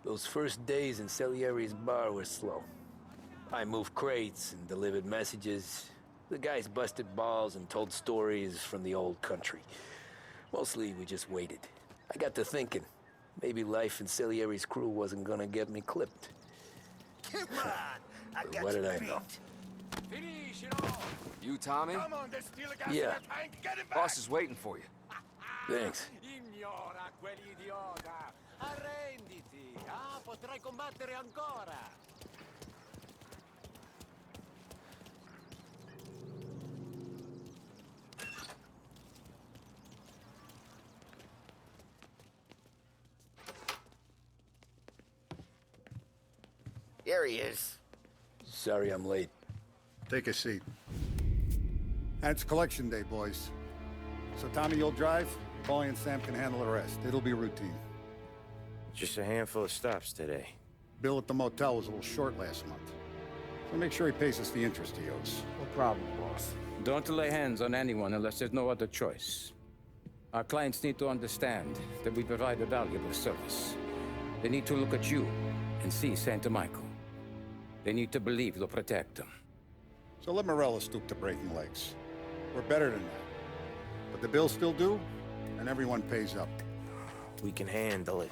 Those first days in Salieri's bar were slow. I moved crates and delivered messages. The guys busted balls and told stories from the old country. Mostly, we just waited. I got to thinking, maybe life in Salieri's crew wasn't gonna get me clipped. Come on! I got What you did I beat. know? Finish it all! You, Tommy? Come on, there's still a gas Yeah. in the tank. Get him back! Boss is waiting for you. Thanks. Ignora quell'idiota! Arrenditi! Ah, potrai combattere ancora! Here he is. Sorry I'm late. Take a seat. And it's collection day, boys. So Tommy, you'll drive. Paulie and Sam can handle the rest. It'll be routine. Just a handful of stops today. Bill at the motel was a little short last month. So make sure he pays us the interest he owes. No problem, boss. Don't lay hands on anyone unless there's no other choice. Our clients need to understand that we provide a valuable service. They need to look at you and see Santa Michael. They need to believe you'll protect them. So let Morella stoop to breaking legs. We're better than that. But the bill's still due, and everyone pays up. We can handle it.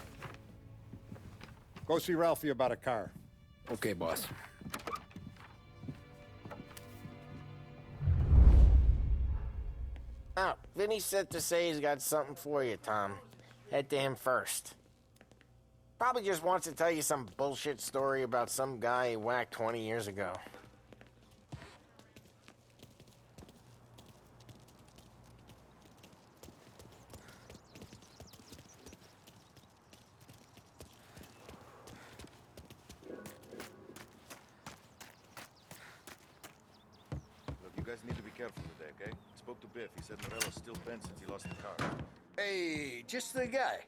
Go see Ralphie about a car. Okay, boss. Oh, Vinny said to say he's got something for you, Tom. Head to him first. Probably just wants to tell you some bullshit story about some guy he whacked 20 years ago. Look, you guys need to be careful today, okay? I spoke to Biff. He said Morella's still bent since he lost the car. Hey, just the guy.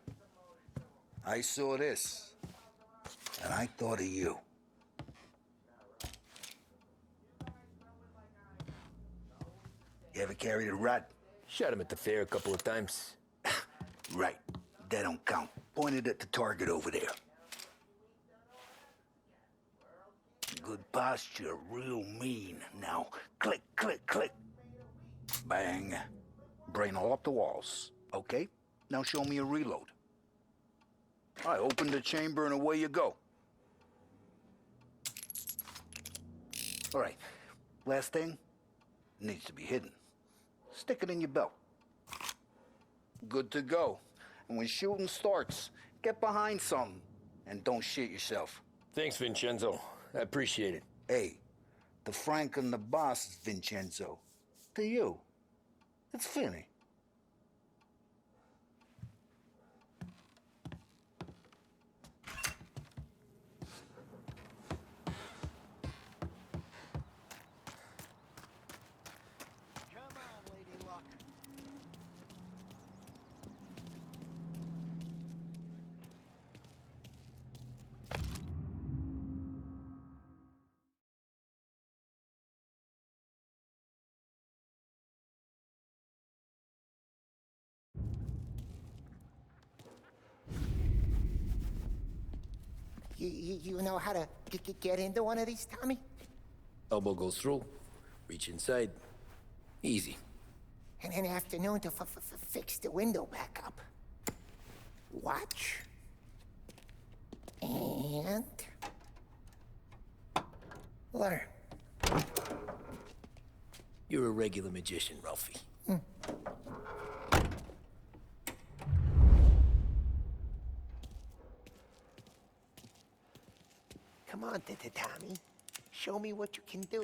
I saw this, and I thought of you. You ever carried a rat? Shot him at the fair a couple of times. Right, that don't count. Pointed at the target over there. Good posture, real mean. Now, click, click, click. Bang. Brain all off the walls. Okay, now show me a reload. I open the chamber and away you go. All right, last thing, needs to be hidden. Stick it in your belt. Good to go. And when shooting starts, get behind something and don't shit yourself. Thanks, Vincenzo. I appreciate it. Hey, the Frank and the boss is Vincenzo. To you, it's Finny. Come on, Lady Luck. You know how to get into one of these, Tommy? Elbow goes through, reach inside. Easy. And an afternoon to fix the window back up. Watch. And... learn. You're a regular magician, Ralphie. Come on, Tommy. Show me what you can do.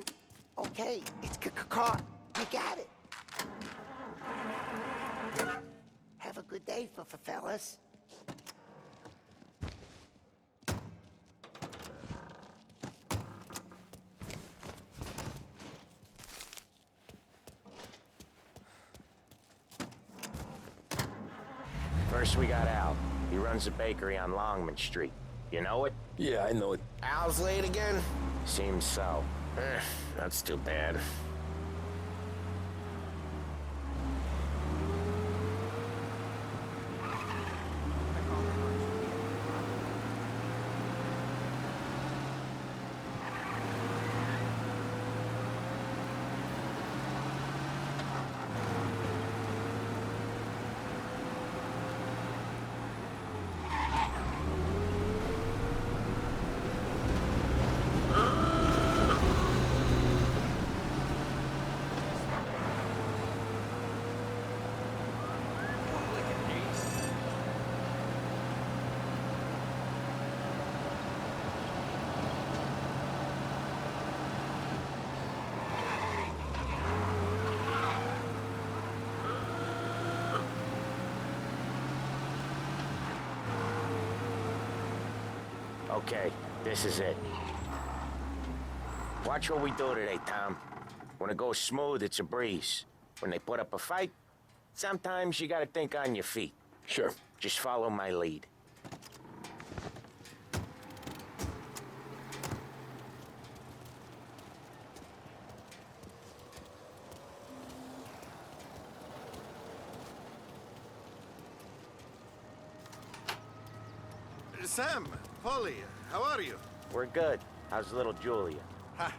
Okay, it's caught. You got it. Have a good day, fellas. First we got Al. He runs a bakery on Longman Street. You know it? Yeah, I know it. Al's late again? Seems so. That's too bad. Okay, this is it. Watch what we do today, Tom. When it goes smooth, it's a breeze. When they put up a fight, sometimes you gotta think on your feet. Sure. Just follow my lead. Sam, Paulie, how are you? We're good. How's little Julia? Ha!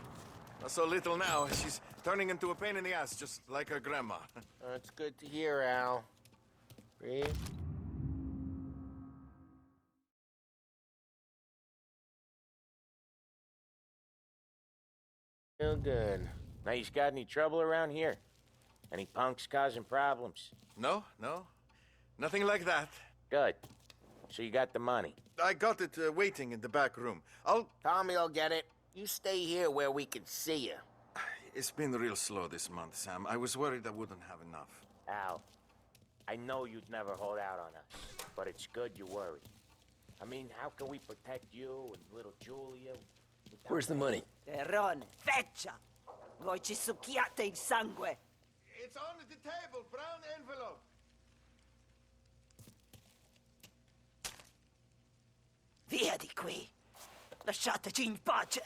Not so little now. She's turning into a pain in the ass, just like her grandma. That's good to hear, Al. Breathe. Feel good. Now, you got any trouble around here? Any punks causing problems? No, no. Nothing like that. Good. So you got the money. I got it waiting in the back room. Tommy will get it. You stay here where we can see you. It's been real slow this month, Sam. I was worried I wouldn't have enough. Al, I know you'd never hold out on us, but it's good you worry. I mean, how can we protect you and little Julia? Where's the money? Terrone, feccia! Voi ci succhiate il sangue! It's on the table, brown envelope. Via di qui! Lasciateci in pace!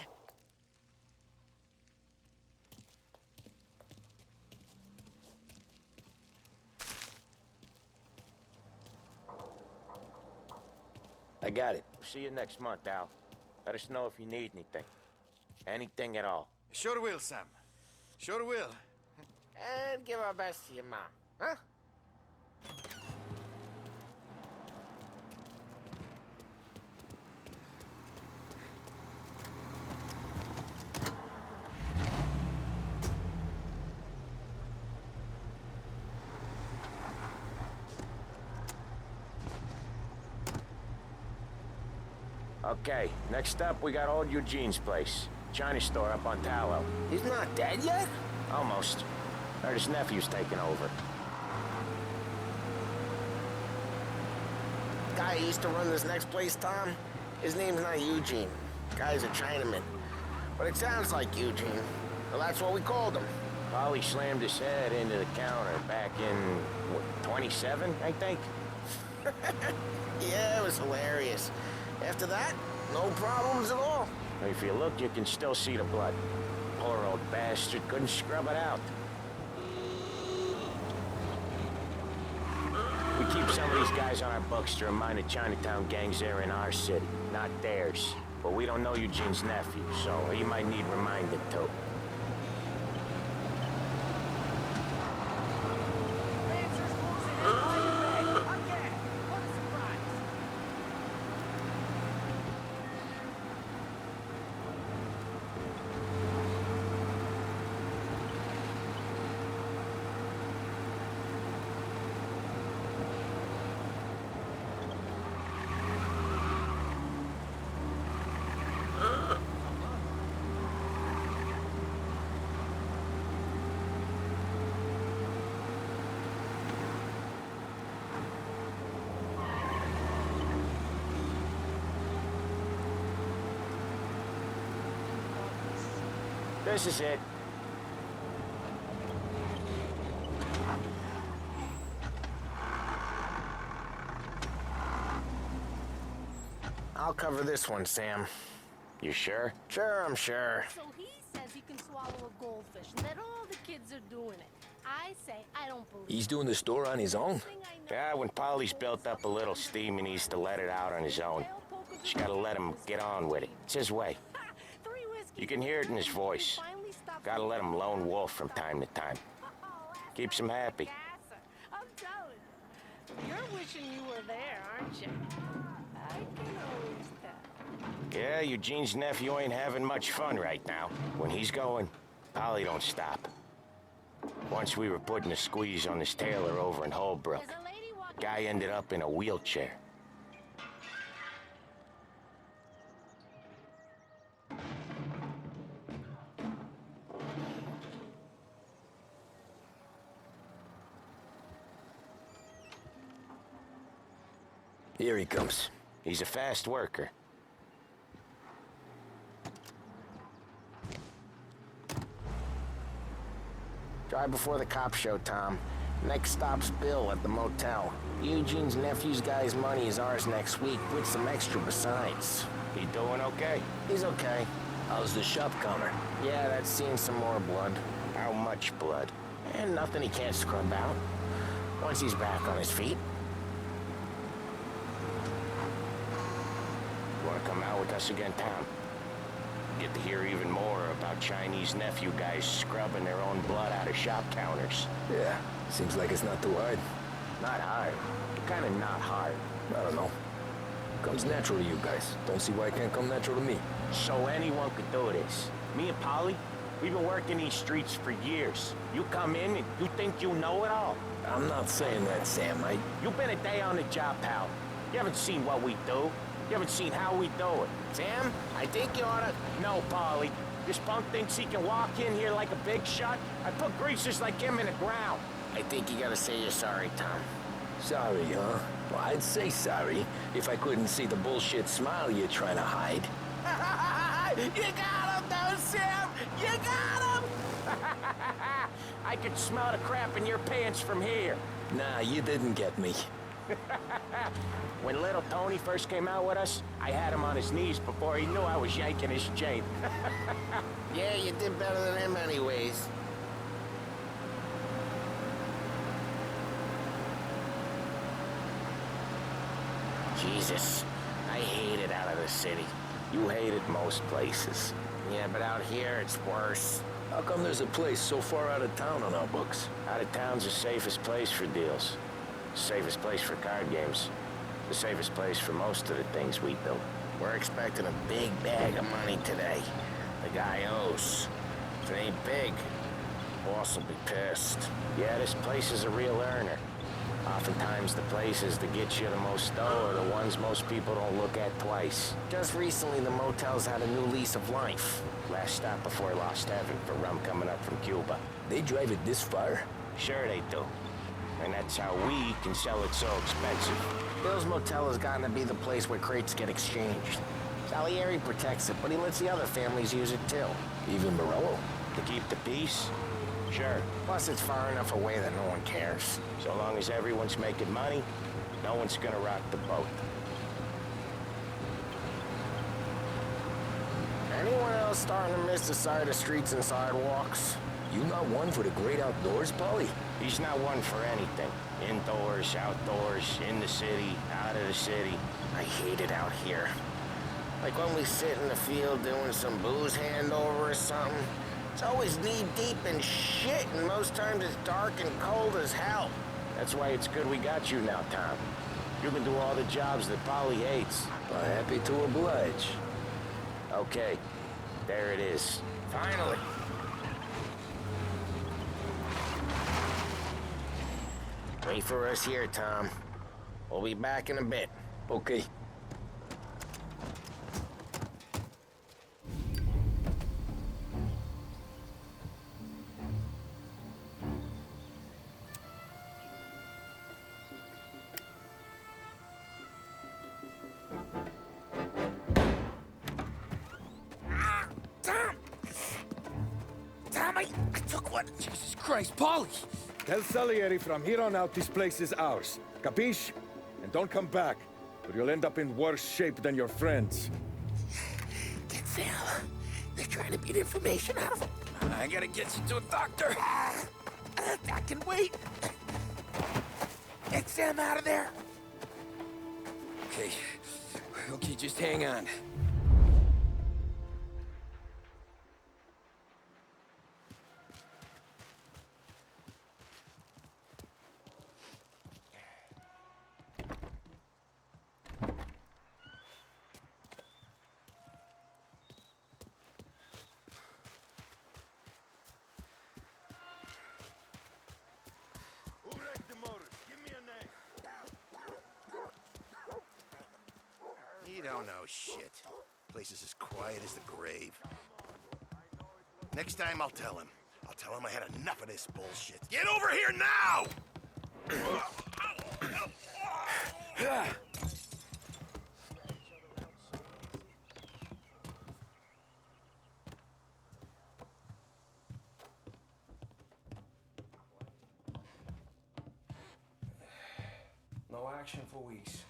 I got it. See you next month, Al. Let us know if you need anything. Anything at all. Sure will, Sam. Sure will. And give our best to your mom, huh? Okay, next up, we got old Eugene's place. China store up on Tallow. He's not dead yet? Almost. Heard his nephew's taking over. Guy who used to run this next place, Tom, his name's not Eugene. Guy's a Chinaman. But it sounds like Eugene. Well, that's what we called him. Paulie slammed his head into the counter back in, what, 27, I think? Yeah, it was hilarious. After that, no problems at all. If you look, you can still see the blood. Poor old bastard couldn't scrub it out. We keep some of these guys on our books to remind the Chinatown gangs they're in our city, not theirs. But we don't know Eugene's nephew, so he might need reminded too. This is it. I'll cover this one, Sam. You sure? Sure, I'm sure. So he says he can swallow a goldfish and that all the kids are doing it. I say I don't believe He's doing the store on his own? Yeah, when Paulie's built up a little steam, he needs to let it out on his own. Just gotta let him get on with it. It's his way. You can hear it in his voice. Gotta let him lone wolf from time to time. Keeps him happy. I'm telling you. You're wishing you were there, aren't you? I can always tell. Yeah, Eugene's nephew ain't having much fun right now. When he's going, Paulie don't stop. Once we were putting a squeeze on this tailor over in Holbrook. Guy ended up in a wheelchair. Here he comes. He's a fast worker. Drive before the cops show, Tom. Next stop's Bill at the motel. Eugene's nephew's guy's money is ours next week, with some extra besides. He doing okay? He's okay. How's the shop counter? Yeah, that's seen some more blood. How much blood? And nothing he can't scrub out. Once he's back on his feet. Want to come out with us again, Tom? Get to hear even more about Chinese nephew guys scrubbing their own blood out of shop counters. Yeah, seems like it's not too hard. Not hard. Kind of not hard. I don't know. Comes natural to you guys. Don't see why it can't come natural to me. So anyone could do this. Me and Paulie, we've been working these streets for years. You come in and you think you know it all. I'm not saying that, Sam. You've been a day on the job, pal. You haven't seen what we do. You haven't seen how we do it. Sam, I think you oughta... No, Paulie. This punk thinks he can walk in here like a big shot. I put greasers like him in the ground. I think you gotta say you're sorry, Tom. Sorry, huh? Well, I'd say sorry if I couldn't see the bullshit smile you're trying to hide. You got him, though, Sam! You got him! I could smell the crap in your pants from here. Nah, you didn't get me. When little Tony first came out with us, I had him on his knees before he knew I was yanking his chain. Yeah, you did better than him anyways. Jesus, I hate it out of the city. You hate it most places. Yeah, but out here, it's worse. How come there's a place so far out of town on our books? Out of town's the safest place for deals. Safest place for card games. The safest place for most of the things we do. We're expecting a big bag of money today. The guy owes. If it ain't big, boss will be pissed. Yeah, this place is a real earner. Oftentimes the places that get you the most dough are the ones most people don't look at twice. Just recently, the motel's had a new lease of life. Last stop before Lost Heaven for rum coming up from Cuba. They drive it this far? Sure they do. And that's how we can sell it so expensive. Bill's motel has gotten to be the place where crates get exchanged. Salieri protects it, but he lets the other families use it too. Even Morello? To keep the peace? Sure. Plus, it's far enough away that no one cares. So long as everyone's making money, no one's gonna rock the boat. Anyone else starting to miss the side of streets and sidewalks? You not one for the great outdoors, Paulie? He's not one for anything. Indoors, outdoors, in the city, out of the city. I hate it out here. Like when we sit in the field doing some booze handover or something. It's always knee-deep in shit, and most times it's dark and cold as hell. That's why it's good we got you now, Tom. You can do all the jobs that Paulie hates. I'm happy to oblige. Okay, there it is. Finally. Wait for us here, Tom. We'll be back in a bit. Okay. I took one. Jesus Christ, Paulie! Tell Salieri from here on out this place is ours. Capiche? And don't come back, or you'll end up in worse shape than your friends. Get Sam. They're trying to beat information out of him. I gotta get you to a doctor. I can wait. Get Sam out of there. Okay. Okay, just hang on. You don't know shit. Place is as quiet as the grave. Next time I'll tell him. I'll tell him I had enough of this bullshit. Get over here now! action for weeks.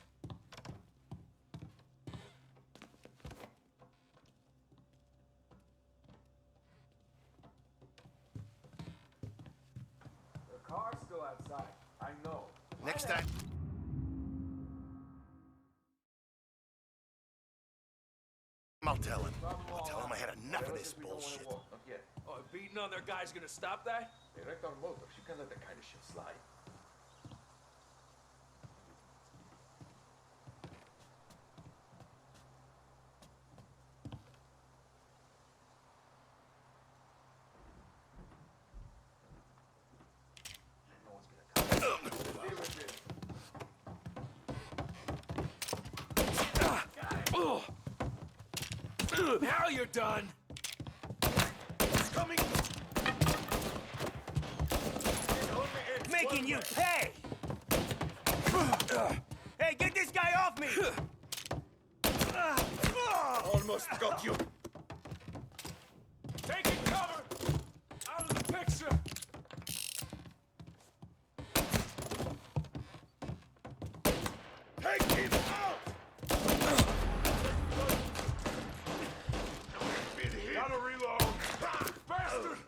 The car's still outside. I know. Next time. I'll tell him. I'll tell him I had enough of this bullshit. Oh, beating on their guy's gonna stop that? Hey, wrecked our motors. You can't let that kind of shit slide. Now you're done! It's coming! Making you pay! Hey, get this guy off me! Almost got you. Taking cover! Out of the picture! Take him out! Gotta reload! Bastard!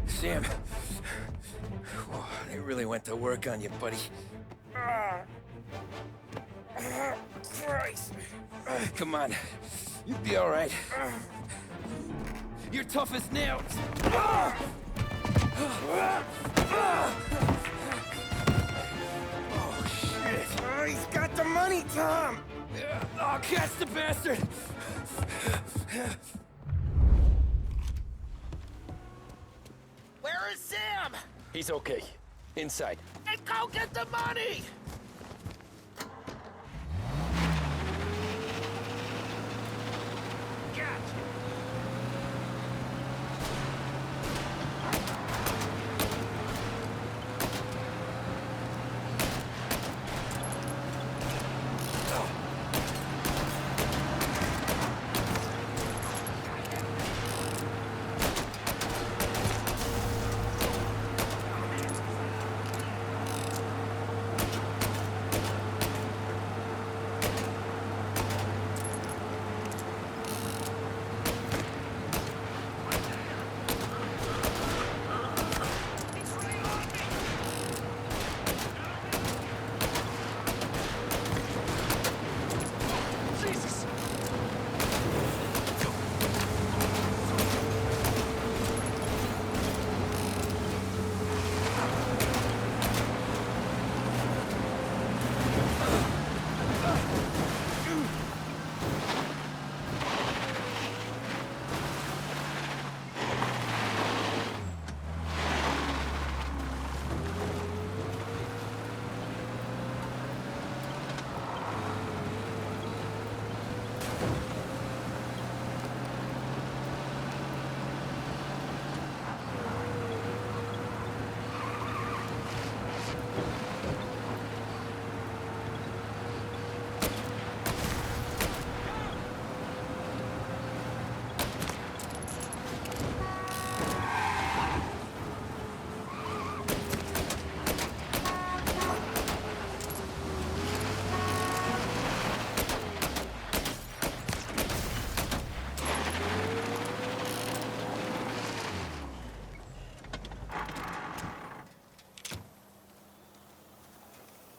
Sam. Whoa, they really went to work on you, buddy. Christ. Come on. You'll be all right. You're tough as nails. Oh, shit. Oh, he's got the money, Tom! Oh, catch the bastard! Where is Sam? He's okay. Inside. Then go get the money!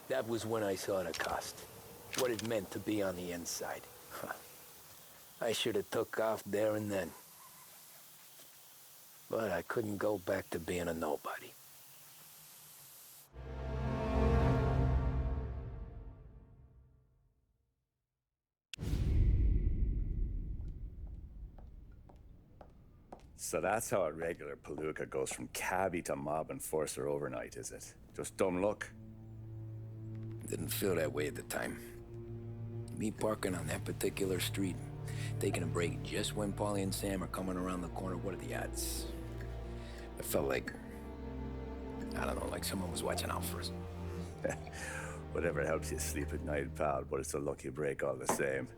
That was when I saw the cost. What it meant to be on the inside. I should have took off there and then. But I couldn't go back to being a nobody. So that's how a regular palooka goes from cabbie to mob enforcer overnight, is it? Just dumb luck? Didn't feel that way at the time. Me parking on that particular street, taking a break just when Paulie and Sam are coming around the corner, what are the odds? I felt like, I don't know, like someone was watching out for us. Whatever helps you sleep at night, pal, but it's a lucky break all the same.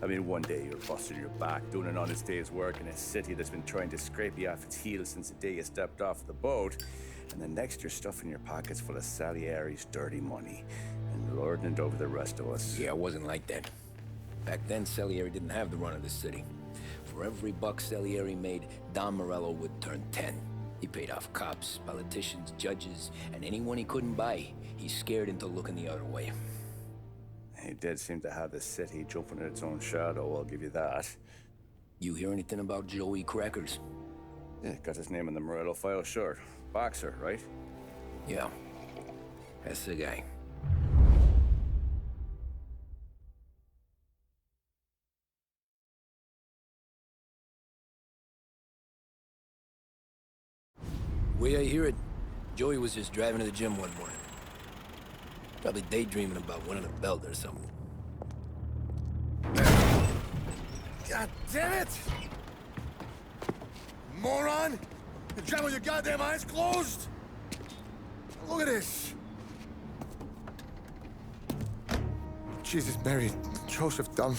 I mean, one day you're busting your back, doing an honest day's work in a city that's been trying to scrape you off its heels since the day you stepped off the boat. And then next you're stuffing your pockets full of Salieri's dirty money and lording it over the rest of us. Yeah, it wasn't like that. Back then, Salieri didn't have the run of the city. For every buck Salieri made, Don Morello would turn 10. He paid off cops, politicians, judges, and anyone he couldn't buy, he scared into looking the other way. He did seem to have the city jumping in its own shadow, I'll give you that. You hear anything about Joey Crackers? Yeah, got his name in the Morello file, sure. Boxer, right? Yeah, that's the guy. The way I hear it, Joey was just driving to the gym one morning. Probably daydreaming about winning a belt or something. God damn it! Moron! You're driving with your goddamn eyes closed? Look at this! Jesus, Mary, Joseph, Tom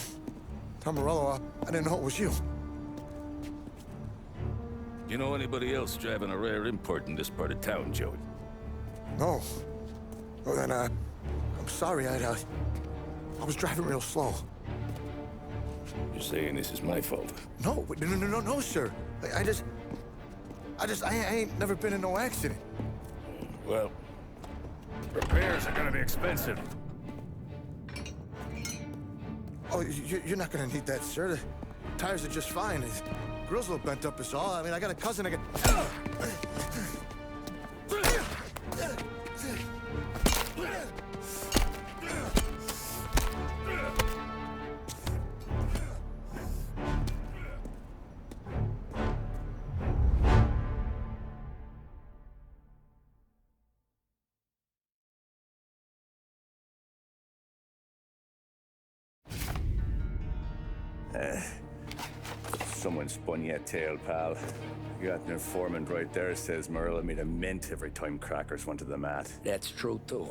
Morello, I didn't know it was you. You know anybody else driving a rare import in this part of town, Joey? No. Well, then, I'm sorry, I was driving real slow. You're saying this is my fault? No, no, sir. I ain't never been in no accident. Well, repairs are gonna be expensive. Oh, you're not gonna need that, sir. The tires are just fine. The grill's a little bent up is all. I mean, I got a cousin I can... Someone spun you a tale, pal. You got an informant right there says Morello made a mint every time Crackers went to the mat. That's true, too.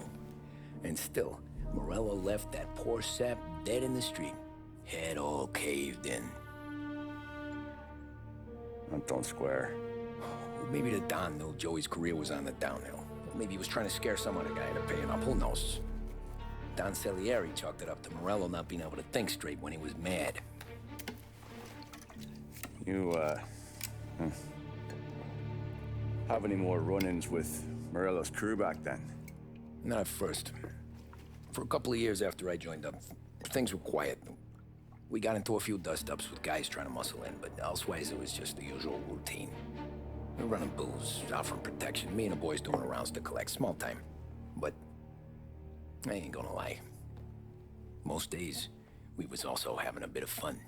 And still, Morello left that poor sap dead in the street. Head all caved in. Don't square. Well, maybe the Don knew Joey's career was on the downhill. Maybe he was trying to scare some other guy into paying up. Who knows? Don Salieri chalked it up to Morello not being able to think straight when he was mad. You, have any more run-ins with Morello's crew back then? Not at first. For a couple of years after I joined up, things were quiet. We got into a few dust-ups with guys trying to muscle in, but elsewise it was just the usual routine. We were running booze, offering protection, me and the boys doing rounds to collect, small time. But I ain't gonna lie. Most days, we was also having a bit of fun.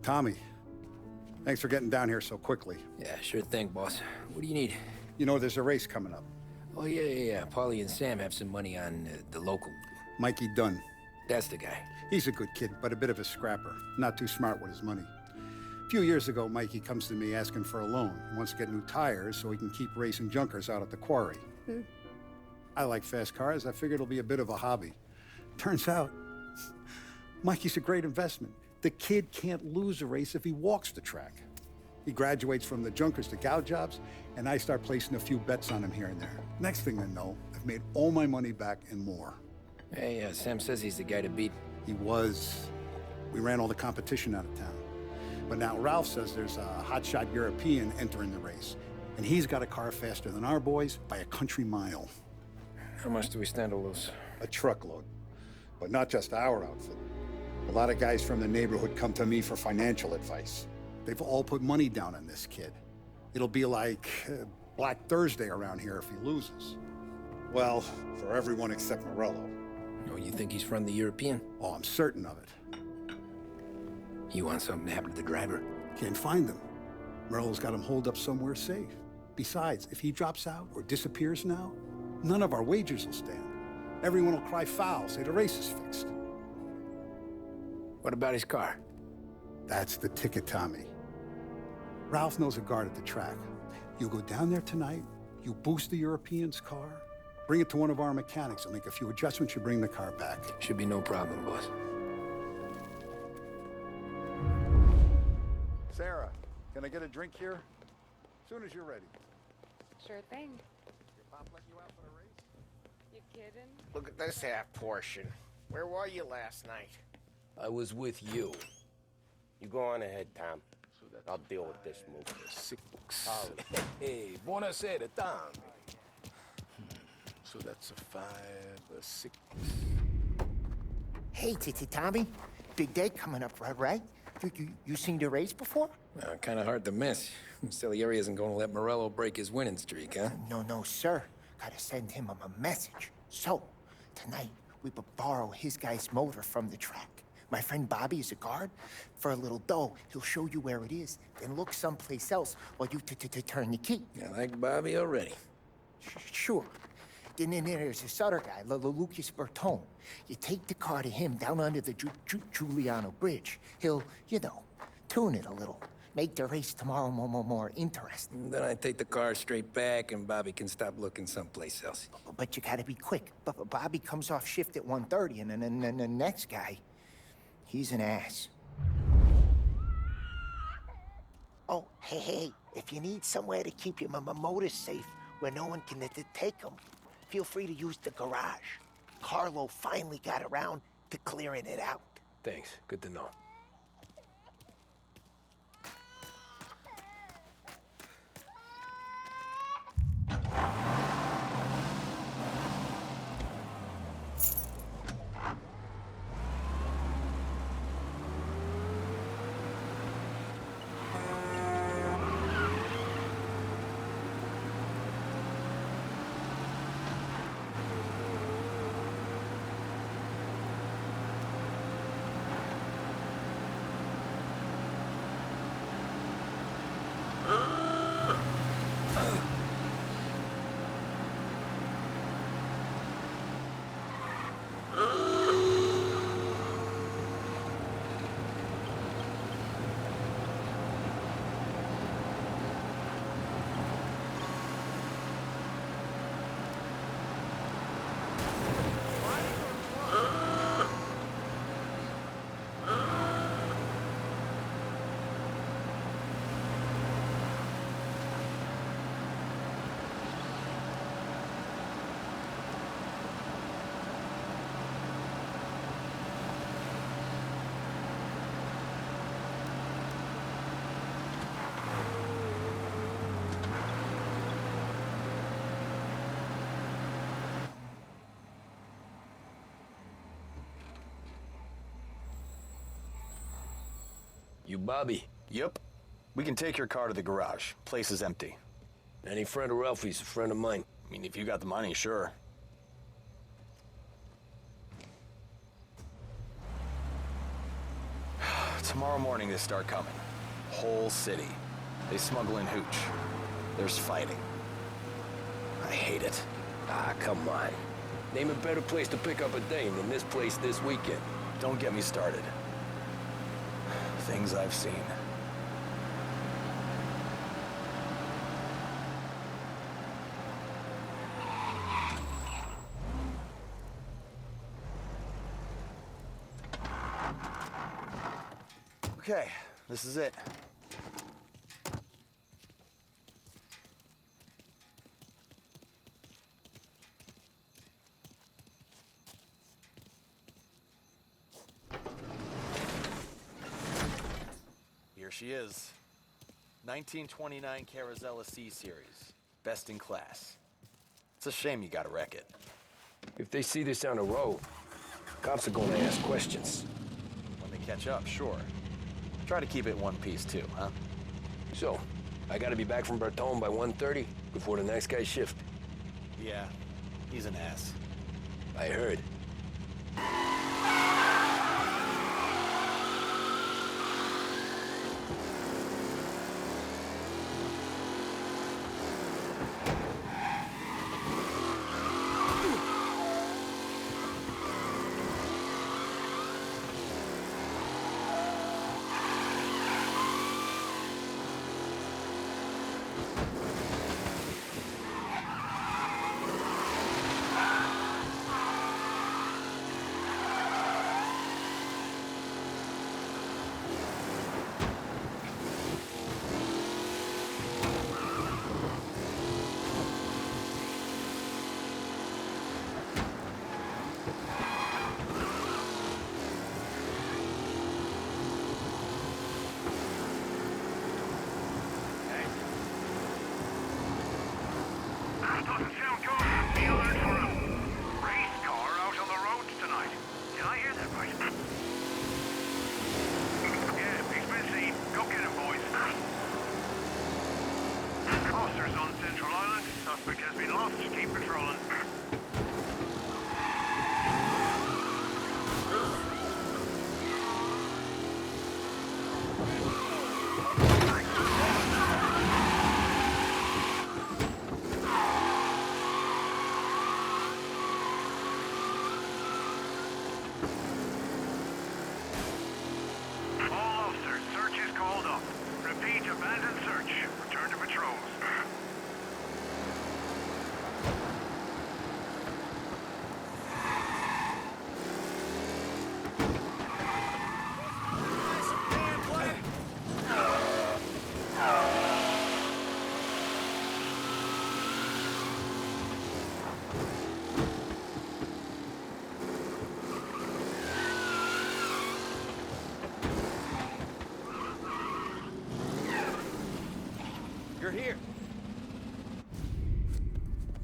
Tommy, thanks for getting down here so quickly. Yeah, sure thing, boss. What do you need? You know there's a race coming up. Oh, yeah. Paulie and Sam have some money on the local. Mikey Dunn. That's the guy. He's a good kid, but a bit of a scrapper. Not too smart with his money. A few years ago, Mikey comes to me asking for a loan. He wants to get new tires so he can keep racing junkers out at the quarry. I like fast cars. I figured it'll be a bit of a hobby. Turns out, Mikey's a great investment. The kid can't lose a race if he walks the track. He graduates from the junkers to gal jobs, and I start placing a few bets on him here and there. Next thing I know, I've made all my money back and more. Hey, Sam says he's the guy to beat. He was. We ran all the competition out of town. But now Ralph says there's a hotshot European entering the race, and he's got a car faster than our boys by a country mile. How much do we stand to lose? A truckload. But not just our outfit. A lot of guys from the neighborhood come to me for financial advice. They've all put money down on this kid. It'll be like Black Thursday around here if he loses. Well, for everyone except Morello. Oh, you think he's from the European? Oh, I'm certain of it. You want something to happen to the driver? Can't find him. Morello's got him holed up somewhere safe. Besides, if he drops out or disappears now, none of our wagers will stand. Everyone will cry foul, say the race is fixed. What about his car? That's the ticket, Tommy. Ralph knows a guard at the track. You go down there tonight, you boost the European's car, bring it to one of our mechanics, and make a few adjustments, you bring the car back. Should be no problem, boss. Sarah, can I get a drink here? As soon as you're ready. Sure thing. Your pop let you out for the race? You kidding? Look at this half portion. Where were you last night? I was with you. You go on ahead, Tom. I'll deal with this move. 6. Hey, buonasera, Tom. So that's a 5, a 6. Hey, Tommy. Big day coming up, right? You seen the race before? Kind of hard to miss. Salieri isn't going to let Morello break his winning streak, huh? No, sir. Gotta send him a message. So, tonight, we borrow his guy's motor from the track. My friend Bobby is a guard. For a little dough, he'll show you where it is, then look someplace else while you turn the key. I like Bobby already. Sure. Then there's this other guy, Lucas Bertone. You take the car to him down under the Giuliano Bridge. He'll, tune it a little. Make the race tomorrow more interesting. Then I take the car straight back, and Bobby can stop looking someplace else. But you gotta be quick. Bobby comes off shift at 1:30, and then the next guy, he's an ass. Oh, hey, if you need somewhere to keep your motor safe where no one can take them, feel free to use the garage. Carlo finally got around to clearing it out. Thanks. Good to know. You Bobby? Yep. We can take your car to the garage. Place is empty. Any friend of Ralphie's a friend of mine. I mean, if you got the money, sure. Tomorrow morning they start coming. Whole city. They smuggle in hooch. There's fighting. I hate it. Ah, come on. Name a better place to pick up a dame than this place this weekend. Don't get me started. Things I've seen. Okay, this is it. Here she is. 1929 Carazella C-Series. Best in class. It's a shame you gotta wreck it. If they see this on the road, cops are gonna ask questions. When they catch up, sure. Try to keep it one piece too, huh? So, I gotta be back from Bertone by 1:30 before the next guy's shift. Yeah, he's an ass. I heard.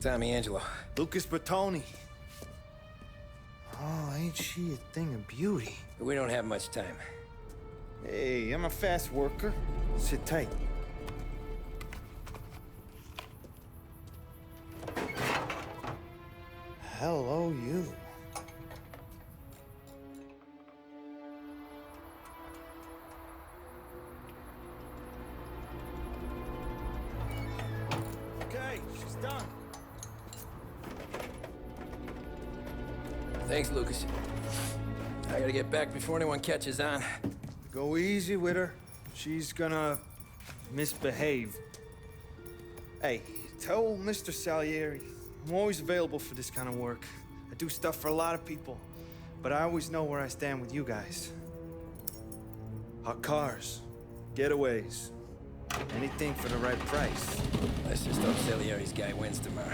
Tommy Angelo. Lucas Bertoni. Oh, ain't she a thing of beauty? We don't have much time. Hey, I'm a fast worker. Sit tight. Hello, you. Okay, she's done. Thanks, Lucas. I gotta get back before anyone catches on. Go easy with her. She's gonna misbehave. Hey, tell Mr. Salieri I'm always available for this kind of work. I do stuff for a lot of people, but I always know where I stand with you guys. Hot cars, getaways, anything for the right price. Let's just hope Salieri's guy wins tomorrow.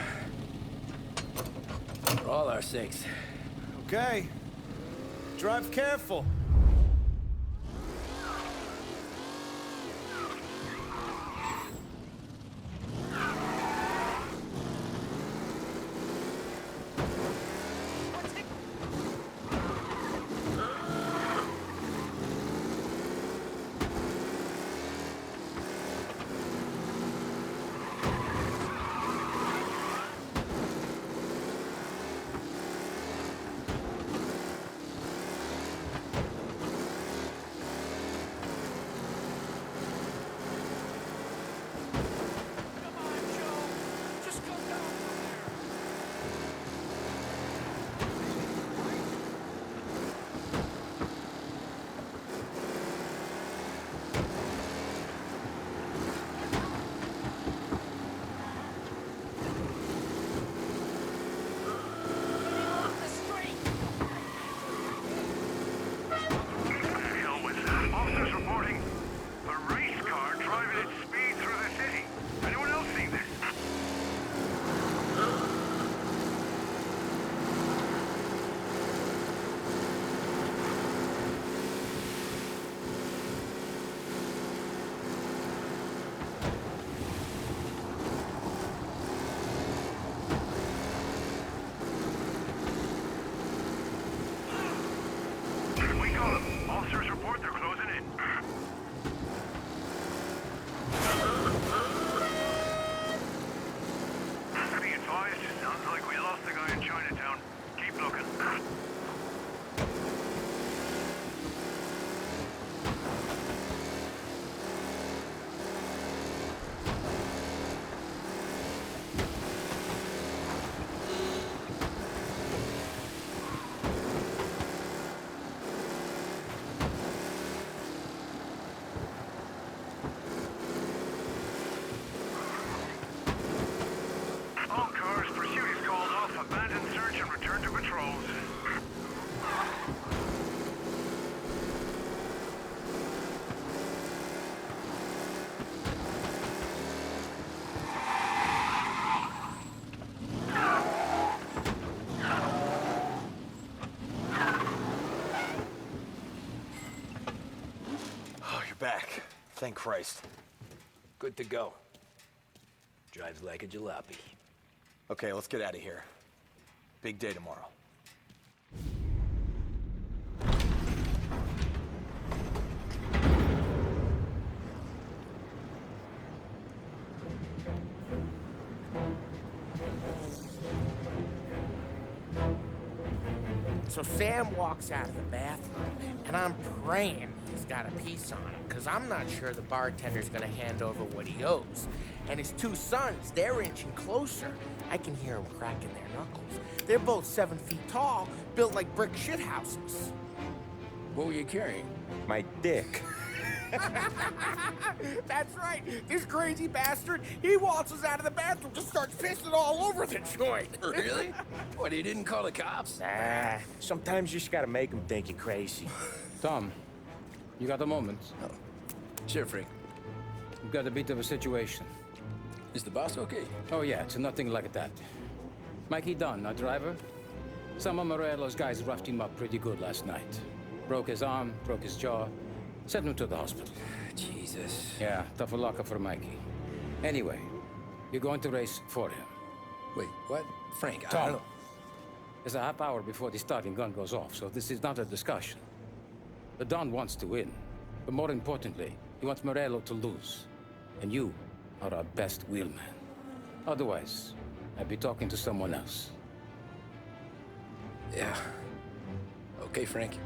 For all our sakes. Okay. Drive careful. Back. Thank Christ. Good to go. Drives like a jalopy. Okay, let's get out of here. Big day tomorrow. So Sam walks out of the bathroom, and I'm praying he's got a piece on him, because I'm not sure the bartender's gonna hand over what he owes. And his two sons, they're inching closer. I can hear them cracking their knuckles. They're both 7 feet tall, built like brick shithouses. What were you carrying? My dick. That's right. This crazy bastard, he waltzes out of the bathroom, just starts pissing all over the joint. Really? What, he didn't call the cops? Nah, sometimes you just gotta make them think you're crazy. Tom, you got a moment? Oh. Sure, Frank. We've got a bit of a situation. Is the boss okay? Oh, yeah, it's nothing like that. Mikey Dunn, our driver. Some of Morello's guys roughed him up pretty good last night. Broke his arm, broke his jaw. Sent him to the hospital. Jesus. Yeah, tough luck for Mikey. Anyway, you're going to race for him. Wait, what? Frank, I Tom, don't... there's a half hour before the starting gun goes off, so this is not a discussion. The Don wants to win, but more importantly, he wants Morello to lose. And you are our best wheelman. Otherwise, I'd be talking to someone else. Yeah. Okay, Frank.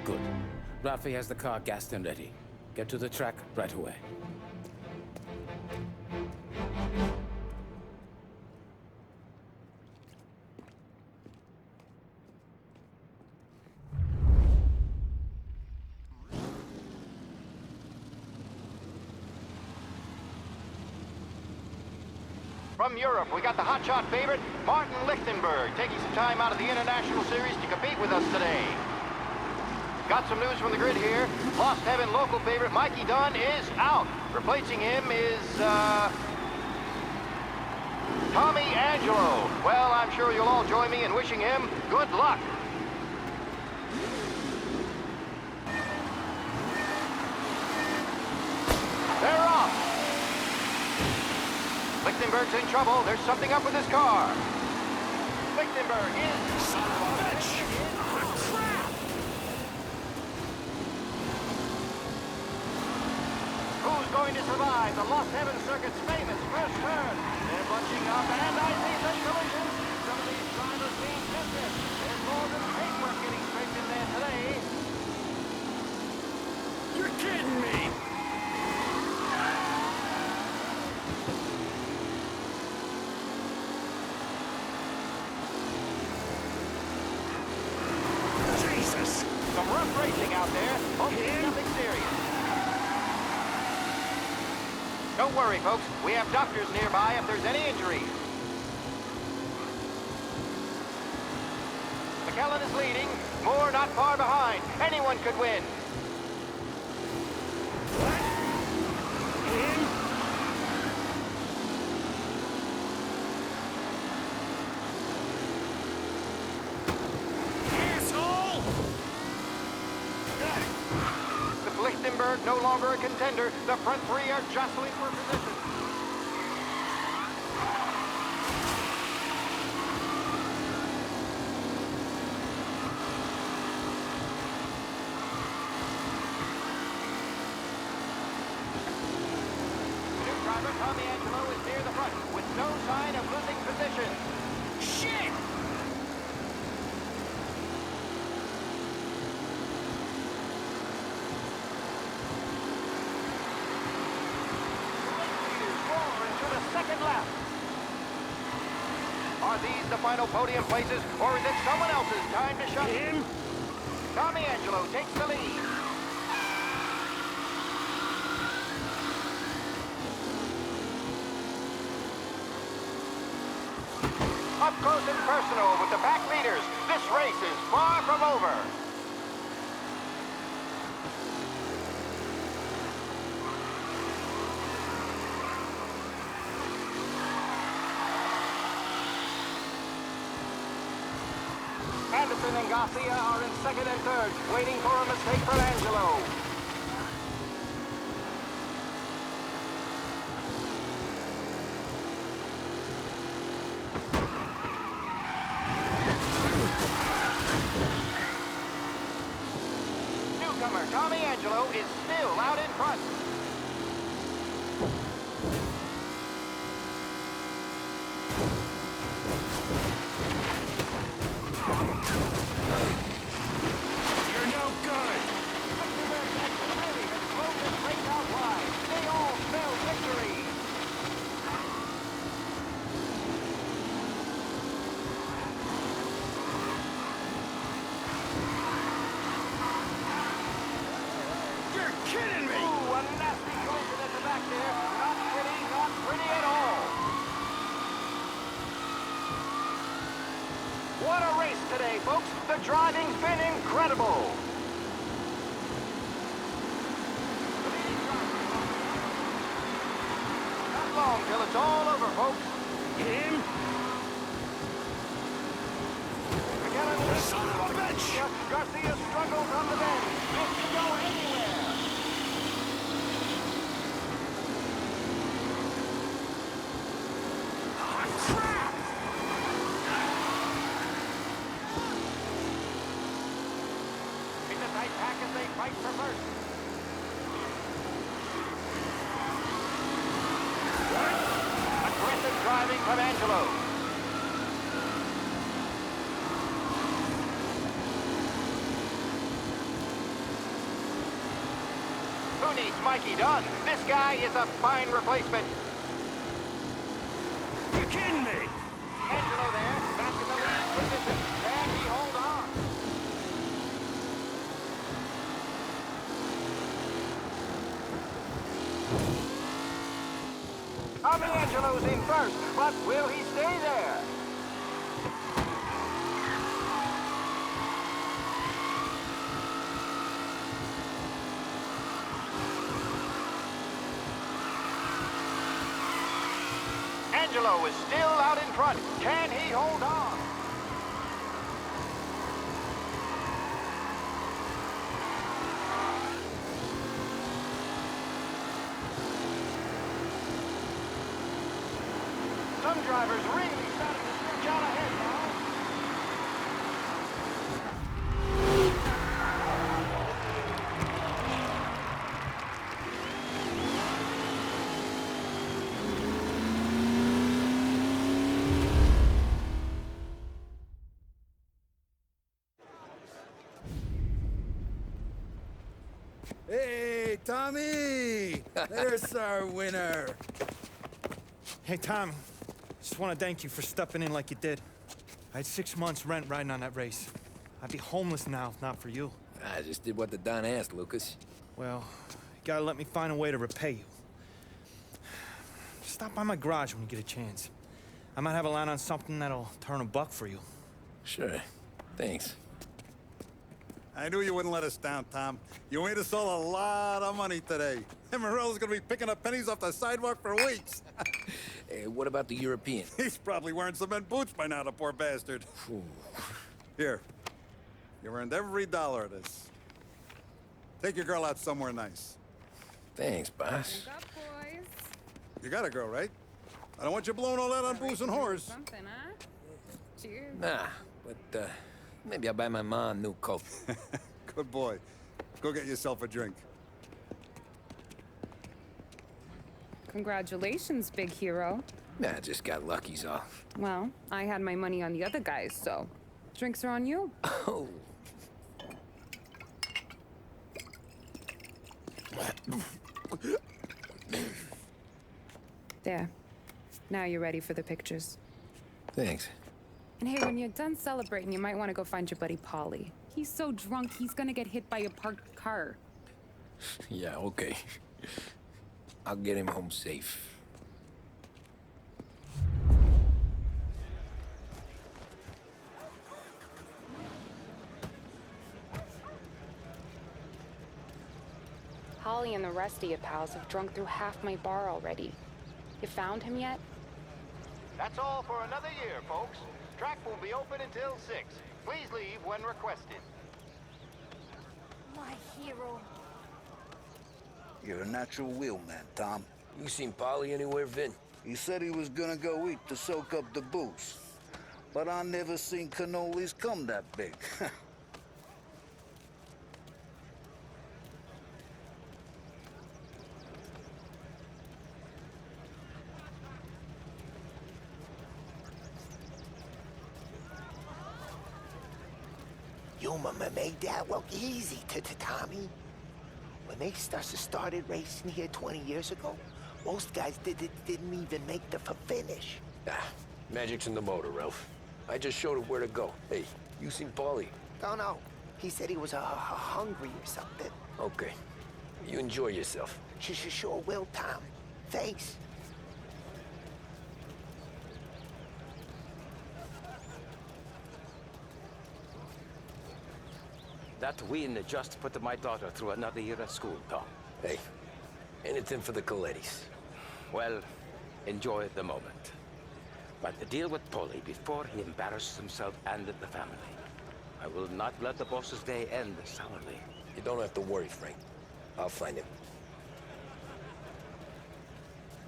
Good. Rafi has the car gassed and ready. Get to the track right away. From Europe, we got the hotshot favorite, Martin Lichtenberg, taking some time out of the International Series to compete with us today. Got some news from the grid here. Lost Heaven local favorite Mikey Dunn is out. Replacing him is, Tommy Angelo. Well, I'm sure you'll all join me in wishing him good luck. They're off. Lichtenberg's in trouble. There's something up with his car. Lichtenberg is... Son of a bitch! Crap! Who's going to survive the Lost Heaven Circuit's famous first turn? They're bunching up, and I see some collisions. Some of these drivers being tested. There's more than paintwork getting scraped in there today. You're kidding me! Some rough racing out there. Hopefully nothing serious. Don't worry, folks. We have doctors nearby if there's any injuries. McKellen is leading. Moore not far behind. Anyone could win. Lichtenberg no longer a contender. The front three are jostling for position. New driver Tommy Angelo is near the front with no sign of losing position. Shit! Second lap. Are these the final podium places, or is it someone else's time to shut in? Tommy Angelo takes the lead. Up close and personal with the back leaders. This race is far from over. Anderson and Garcia are in second and third, waiting for a mistake from Angelo. Newcomer Tommy Angelo is still out in front. What a race today, folks. The driving's been incredible. Not long till it's all over, folks. Him. Son of a bitch! Garcia struggles on the bend. It can go anywhere. Crap! fight for first. Aggressive driving from Angelo. Who needs Mikey done? This guy is a fine replacement. You're kidding me! Angelo there, back in the lead position. Can he hold on? Angelo's in first, but will he stay there? Angelo is still out in front. Can he hold on? Some drivers really starting to stretch out ahead now. Hey, Tommy! There's our winner. Hey, Tommy. Just want to thank you for stepping in like you did. I had 6 months rent riding on that race. I'd be homeless now if not for you. I just did what the Don asked, Lucas. Well, you gotta let me find a way to repay you. Stop by my garage when you get a chance. I might have a line on something that'll turn $1 for you. Sure. Thanks. I knew you wouldn't let us down, Tom. You made us all a lot of money today. And Morello's gonna be picking up pennies off the sidewalk for weeks. Hey, what about the European? He's probably wearing cement boots by now, the poor bastard. Here. You earned every dollar of this. Take your girl out somewhere nice. Thanks, boss. Up, boys. You got a girl, right? I don't want you blowing all that on booze and whores. Something, huh? Cheers. Nah, but maybe I'll buy my mom a new coat. Good boy. Go get yourself a drink. Congratulations, big hero. Nah, I just got lucky's off. Well, I had my money on the other guys, so drinks are on you. Oh. There. Now you're ready for the pictures. Thanks. And hey, when you're done celebrating, you might want to go find your buddy Paulie. He's so drunk, he's gonna get hit by a parked car. Yeah, okay. I'll get him home safe. Holly and the rest of your pals have drunk through half my bar already. You found him yet? That's all for another year, folks. Track will be open until 6. Please leave when requested. My hero. You're a natural wheelman, Tom. You seen Paulie anywhere, Vin? He said he was gonna go eat to soak up the booze. But I never seen cannolis come that big. Yo, mama made that look easy to Tommy. When they started racing here 20 years ago, most guys didn't even make the finish. Ah, magic's in the motor, Ralph. I just showed him where to go. Hey, you seen Paulie? Don't know. He said he was hungry or something. Okay. You enjoy yourself. Sure will, Tom. Thanks. That win just put my daughter through another year at school, Tom. Hey, anything for the Colettis. Well, enjoy the moment. But deal with Paulie before he embarrasses himself and the family. I will not let the boss's day end sourly. You don't have to worry, Frank. I'll find him.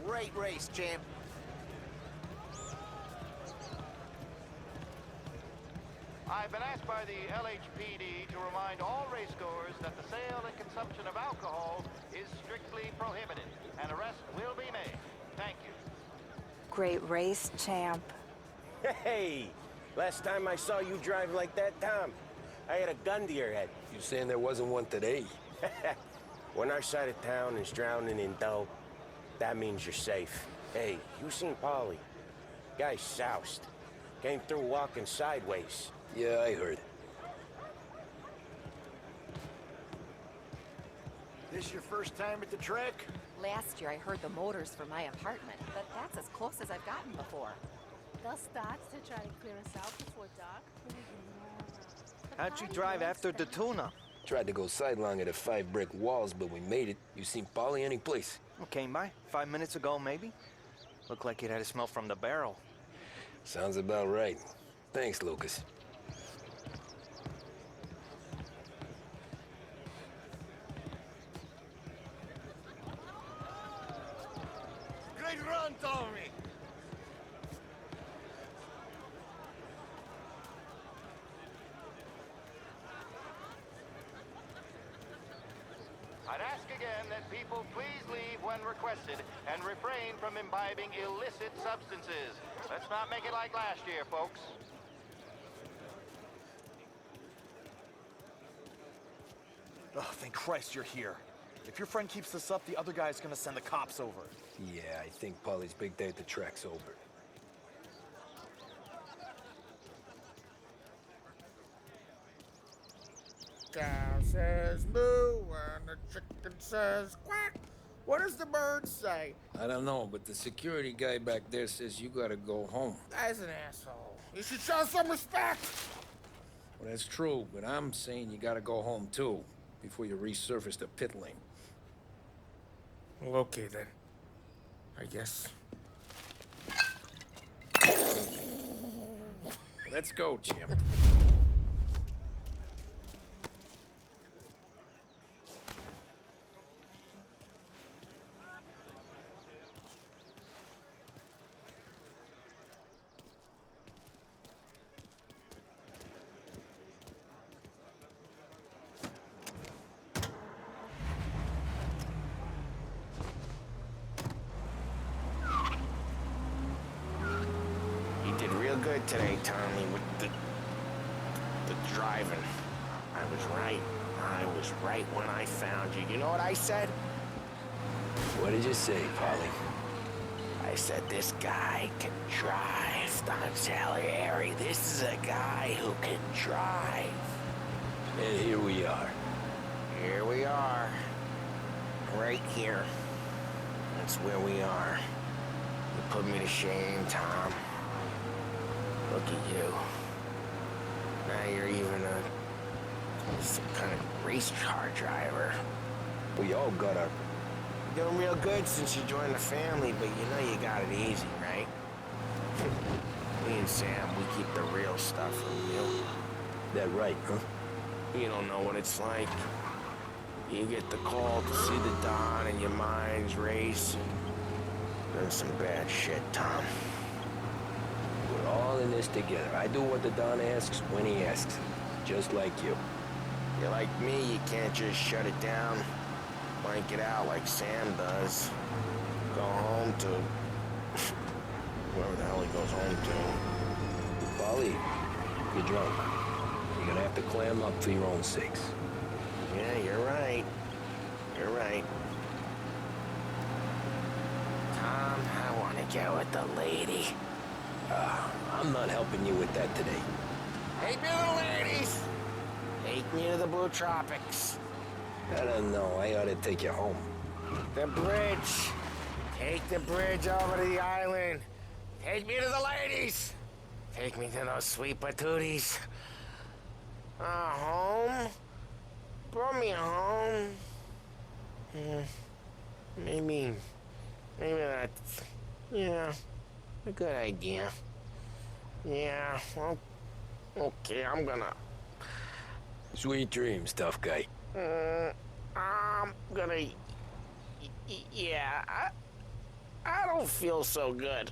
Great race, champ. I've been asked by the LHPD to remind all racegoers that the sale and consumption of alcohol is strictly prohibited. An arrest will be made. Thank you. Great race, champ. Hey! Last time I saw you drive like that, Tom, I had a gun to your head. You saying there wasn't one today? When our side of town is drowning in dough, that means you're safe. Hey, you seen Paulie? Guy's soused. Came through walking sideways. Yeah, I heard. This your first time at the track? Last year I heard the motors for my apartment, but that's as close as I've gotten before. They'll start to try to clear us out before dark. How'd you drive after the tuna? Tried to go sidelong at the 5 brick walls, but we made it. You seen Paulie any place? Came by 5 minutes ago, maybe. Looked like it had a smell from the barrel. Sounds about right. Thanks, Lucas. Great run, Tommy! I'd ask again that people please leave when requested and refrain from imbibing illicit substances. Let's not make it like last year, folks. Oh, thank Christ you're here. If your friend keeps this up, the other guy's gonna send the cops over. Yeah, I think Paulie's big day at the track's over. Cow says moo and the chicken says quack. What does the bird say? I don't know, but the security guy back there says you gotta go home. Guy's an asshole. You should show some respect. Well, that's true, but I'm saying you gotta go home too, before you resurface the pit lane. Well, okay then. I guess. Let's go, champ. Good today, Tommy, with the driving. I was right. I was right when I found you. You know what I said? What did you say, Paulie? I said this guy can drive, Don Salieri. This is a guy who can drive. And here we are. Here we are. Right here. That's where we are. You put me to shame, Tom. Look at you. Now you're even some kind of race car driver. We all got our... You're doing real good since you joined the family, but you know you got it easy, right? Me and Sam, we keep the real stuff from you. That right, huh? You don't know what it's like. You get the call to see the Don and your mind's race. Done some bad shit, Tom. We're all in this together. I do what the Don asks when he asks it. Just like you. You're like me, you can't just shut it down, blank it out like Sam does. Go home to... whoever the hell he goes home to. Paulie, you're drunk. You're gonna have to clam up for your own sakes. Yeah, you're right. You're right. Tom, I want to get with the lady. I'm not helping you with that today. Take me to the ladies! Take me to the Blue Tropics. I don't know. I ought to take you home. The bridge. Take the bridge over to the island. Take me to the ladies. Take me to those sweet patooties. Home? Brought me home. Maybe that's, yeah, a good idea. Yeah, well, okay, I'm gonna... Sweet dreams, tough guy. I'm gonna... yeah, I don't feel so good.